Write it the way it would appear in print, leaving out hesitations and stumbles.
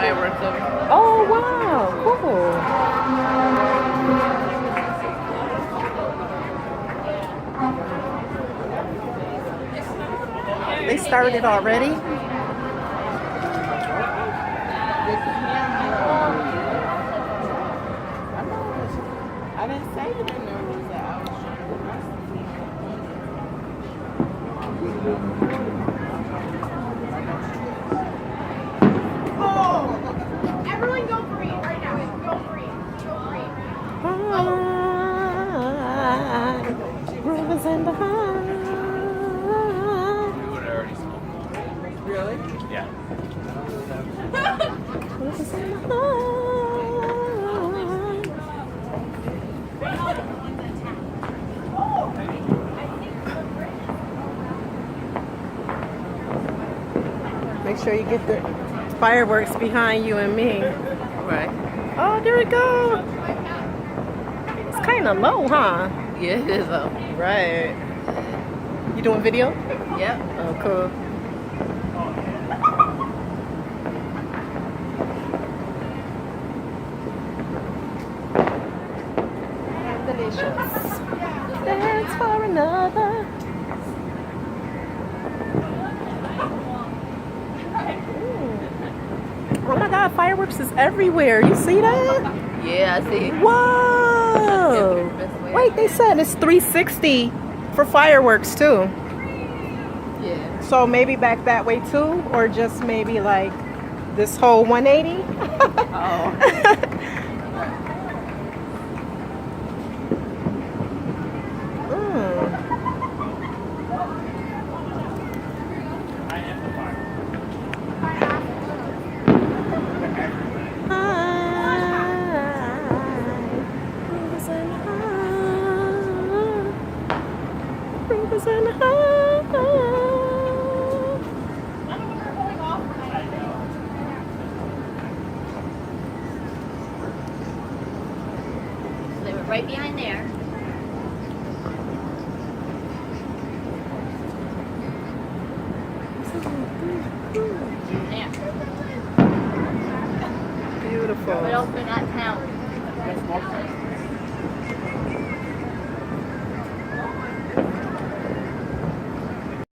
fireworks over. Oh, wow. Cool. They started already? I didn't say that there was out. Oh! Everyone go green right now. Go green. Go green. Rivers in the high. Really? Yeah. Rivers in the high. Make sure you get the fireworks behind you and me. Right. Oh, there we go. It's kind of low, huh? Yeah, it is though. Right. You doing video? Yep. Oh, cool. Delicious. Dance for another. Oh my God, fireworks is everywhere. You see that? Yeah, I see. Whoa! Wait, they said it's 360 for fireworks too. Yeah. So maybe back that way too, or just maybe like this whole 180? Oh. They were right behind there. There. Beautiful. What else we got town?